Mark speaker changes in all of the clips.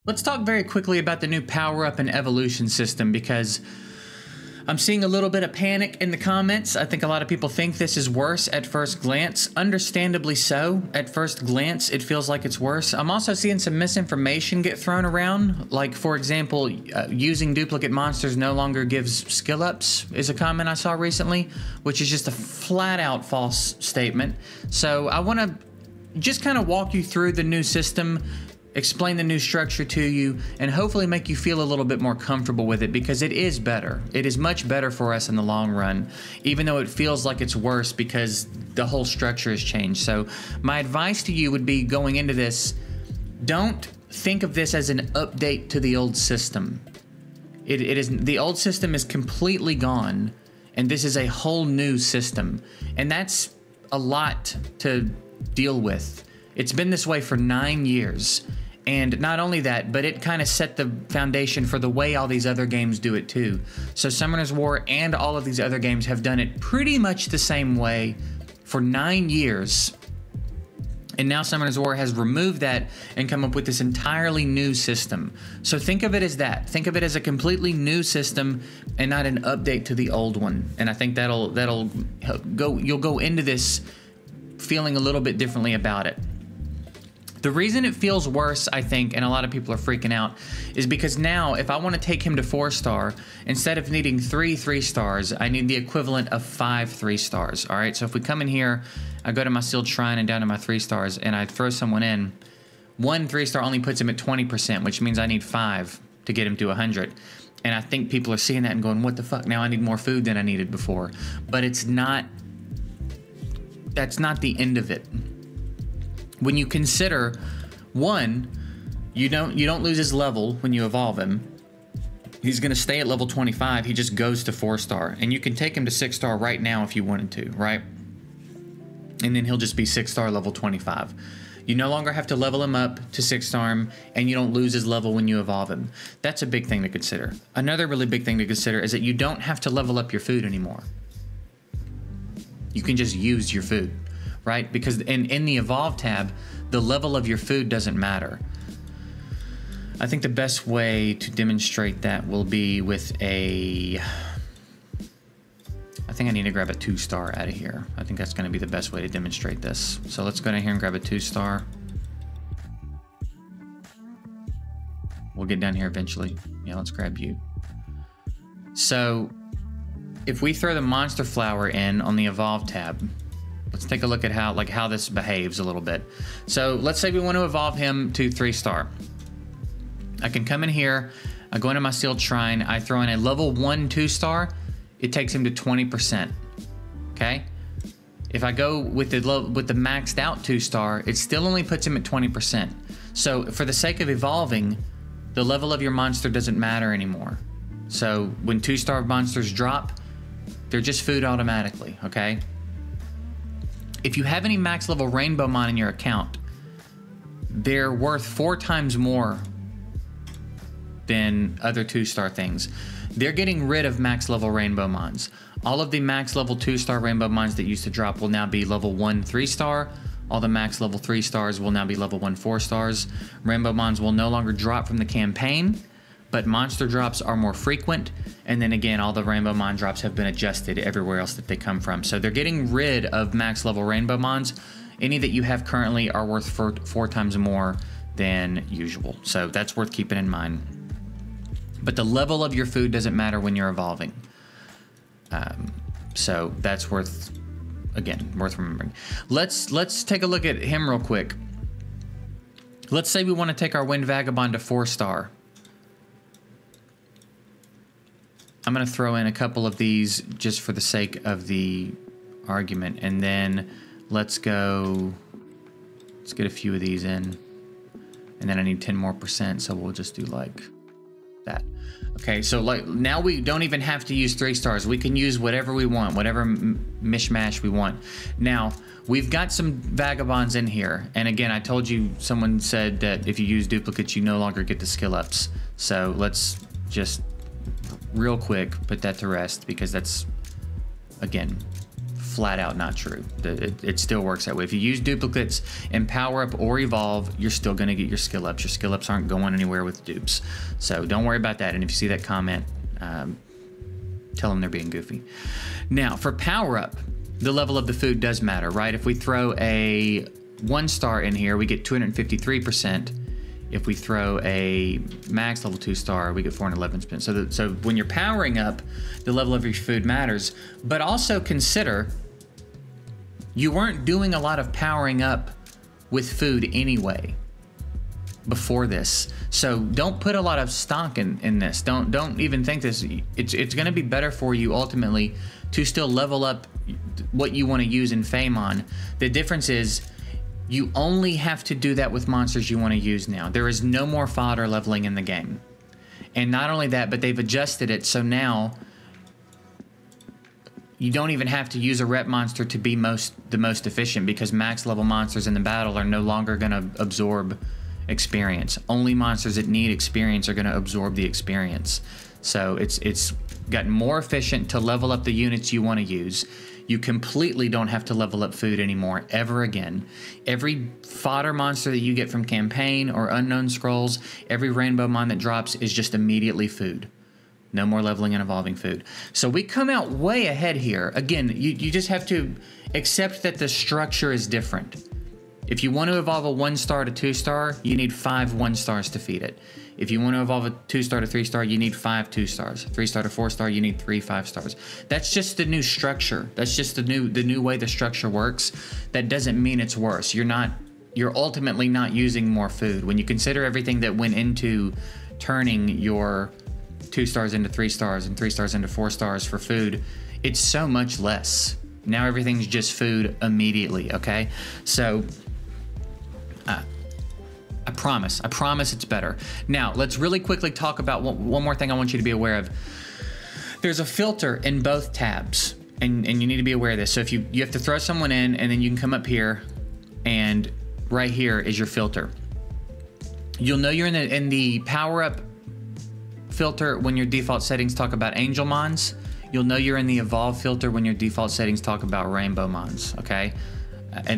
Speaker 1: Let's talk very quickly about the new power-up and evolution system, because I'm seeing a little bit of panic in the comments. I think a lot of people think this is worse at first glance. Understandably so. At first glance, it feels like it's worse. I'm also seeing some misinformation get thrown around. Like, for example, using duplicate monsters no longer gives skill ups is a comment I saw recently, which is just a flat-out false statement. So I want to just kind of walk you through the new system, explain the new structure to you, and hopefully make you feel a little bit more comfortable with it, because it is better. It is much better for us in the long run, even though it feels like it's worse because the whole structure has changed. So my advice to you would be, going into this, don't think of this as an update to the old system. It is, the old system is completely gone, and this is a whole new system. And that's a lot to deal with. It's been this way for 9 years. And not only that, but it kind of set the foundation for the way all these other games do it too. So Summoner's War and all of these other games have done it pretty much the same way for 9 years. And now Summoner's War has removed that and come up with this entirely new system. So think of it as that. Think of it as a completely new system and not an update to the old one. And I think that'll go, you'll go into this feeling a little bit differently about it. The reason it feels worse, I think, and a lot of people are freaking out, is because now if I want to take him to 4-star, instead of needing 3 3-stars, I need the equivalent of 5 3-stars. All right, so if we come in here, I go to my sealed shrine and down to my 3-stars, and I throw someone in, 1 3-star only puts him at 20%, which means I need 5 to get him to 100. And I think people are seeing that and going, what the fuck, now I need more food than I needed before. But it's not, that's not the end of it. When you consider, one, you don't lose his level when you evolve him. He's going to stay at level 25. He just goes to 4-star, and you can take him to 6-star right now if you wanted to, right? And then he'll just be 6-star level 25. You no longer have to level him up to 6-star him, and you don't lose his level when you evolve him. That's a big thing to consider. Another really big thing to consider is that you don't have to level up your food anymore. You can just use your food. Right? Because in the Evolve tab, the level of your food doesn't matter. I think the best way to demonstrate that will be with a... I think I need to grab a 2-star out of here. I think that's going to be the best way to demonstrate this. So let's go down here and grab a 2-star. We'll get down here eventually. Yeah, let's grab you. So if we throw the Monster Flower in on the Evolve tab, let's take a look at how this behaves a little bit. So let's say we want to evolve him to 3-star. I can come in here, I go into my sealed shrine, I throw in a level 1 2-star, it takes him to 20%. Okay? If I go with the maxed out 2-star, it still only puts him at 20%. So for the sake of evolving, the level of your monster doesn't matter anymore. So when 2-star monsters drop, they're just food automatically, okay? If you have any max level Rainbowmon in your account, they're worth 4 times more than other 2-star things. They're getting rid of max level Rainbowmons. All of the max level 2-star Rainbowmons that used to drop will now be level 1 3-star. All the max level 3-stars will now be level 1 4-stars. Rainbowmons will no longer drop from the campaign, but monster drops are more frequent. And then again, all the Rainbowmon drops have been adjusted everywhere else that they come from. So they're getting rid of max level Rainbowmons. Any that you have currently are worth 4 times more than usual. So that's worth keeping in mind. But the level of your food doesn't matter when you're evolving. So that's worth remembering. Let's take a look at him real quick. Let's say we want to take our Wind Vagabond to 4-star. I'm going to throw in a couple of these just for the sake of the argument, and then let's get a few of these in, and then I need 10% more, so we'll just do like that. Okay, so like now we don't even have to use 3-stars. We can use whatever we want, whatever mishmash we want. Now we've got some vagabonds in here, and again, I told you, someone said that if you use duplicates, you no longer get the skill ups. So let's just real quick put that to rest, because that's, again, flat out not true. It still works that way. If you use duplicates in Power Up or Evolve, you're still going to get your skill ups. Your skill ups aren't going anywhere with dupes. So don't worry about that. And if you see that comment, tell them they're being goofy. Now, for Power Up, the level of the food does matter, right? If we throw a 1-star in here, we get 253%. If we throw a max level 2-star, we get 411%. So when you're powering up, the level of your food matters. But also consider, you weren't doing a lot of powering up with food anyway before this. So don't put a lot of stock in this. Don't even think this. It's going to be better for you ultimately to still level up what you want to use in Famon. The difference is, you only have to do that with monsters you want to use now. There is no more fodder leveling in the game. And not only that, but they've adjusted it so now you don't even have to use a rep monster to be the most efficient, because max level monsters in the battle are no longer going to absorb experience. Only monsters that need experience are going to absorb the experience. So it's gotten more efficient to level up the units you want to use. You completely don't have to level up food anymore, ever again. Every fodder monster that you get from campaign or unknown scrolls, every rainbow mon that drops is just immediately food. No more leveling and evolving food. So we come out way ahead here. Again, you just have to accept that the structure is different. If you want to evolve a 1-star to 2-star, you need 5 1-stars to feed it. If you want to evolve a 2-star to 3-star, you need 5 2-stars. 3-star to 4-star, you need 3 5-stars. That's just the new structure. That's just the new way the structure works. That doesn't mean it's worse. You're ultimately not using more food. When you consider everything that went into turning your 2-stars into 3-stars and 3-stars into 4-stars for food, it's so much less. Now everything's just food immediately, okay? So I promise it's better. Now, let's really quickly talk about one more thing I want you to be aware of. There's a filter in both tabs, and you need to be aware of this. So if you have to throw someone in, and then you can come up here, and right here is your filter. You'll know you're in the Power Up filter when your default settings talk about Angel Mons. You'll know you're in the Evolve filter when your default settings talk about Rainbow Mons, okay?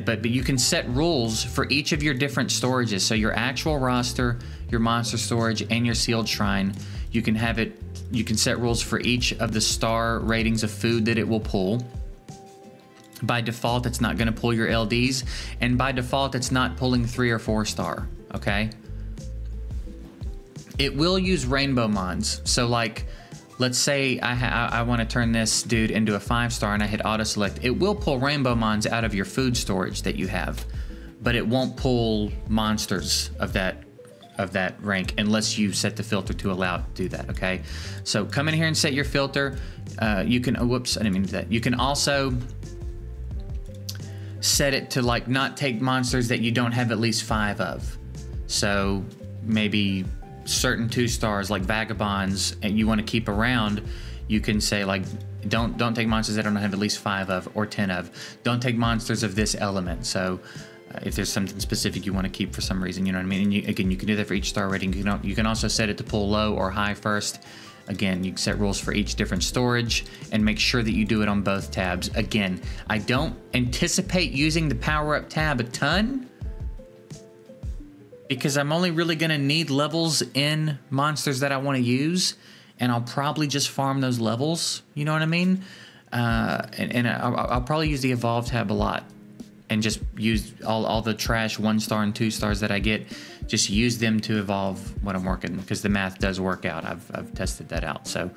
Speaker 1: But you can set rules for each of your different storages. So your actual roster, your monster storage, and your sealed shrine, you can set rules for each of the star ratings of food that it will pull. By default, it's not going to pull your LDs, and by default, it's not pulling 3 or 4-star, okay? It will use Rainbow Mons. So like, let's say I want to turn this dude into a 5-star and I hit auto select. It will pull Rainbow Mons out of your food storage that you have, but it won't pull monsters of that rank unless you set the filter to allow it to do that, okay? So come in here and set your filter. You can, whoops, I didn't mean to do that. You can also set it to like not take monsters that you don't have at least 5 of. So maybe certain 2-stars like Vagabonds and you want to keep around, you can say like don't take monsters that I don't have at least 5 of or 10 of. Don't take monsters of this element. So if there's something specific you want to keep for some reason, you know what I mean? And again, you can do that for each star rating. You can also set it to pull low or high first. Again, you can set rules for each different storage and make sure that you do it on both tabs. Again, I don't anticipate using the Power Up tab a ton, because I'm only really going to need levels in monsters that I want to use, and I'll probably just farm those levels, you know what I mean? And I'll probably use the Evolve tab a lot and just use all the trash 1-star and 2-stars that I get, just use them to evolve what I'm working, because the math does work out. I've tested that out. So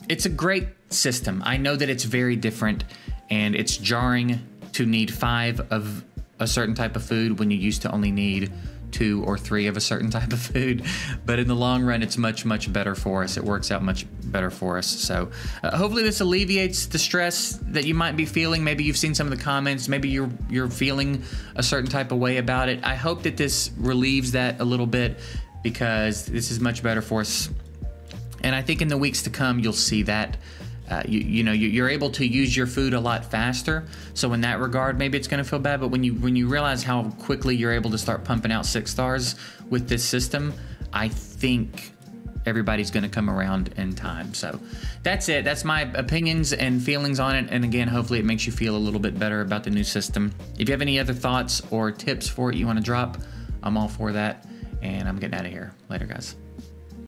Speaker 1: it's a great system. I know that it's very different, and it's jarring to need 5 of a certain type of food when you used to only need 2 or 3 of a certain type of food, but in the long run it's much better for us. It works out much better for us. So hopefully this alleviates the stress that you might be feeling. Maybe you've seen some of the comments, maybe you're feeling a certain type of way about it. I hope that this relieves that a little bit, because this is much better for us, and I think in the weeks to come you'll see that. You're able to use your food a lot faster. So in that regard, maybe it's going to feel bad. But when you realize how quickly you're able to start pumping out 6 stars with this system, I think everybody's going to come around in time. So that's it. That's my opinions and feelings on it. And again, hopefully it makes you feel a little bit better about the new system. If you have any other thoughts or tips for it you want to drop, I'm all for that. And I'm getting out of here. Later, guys.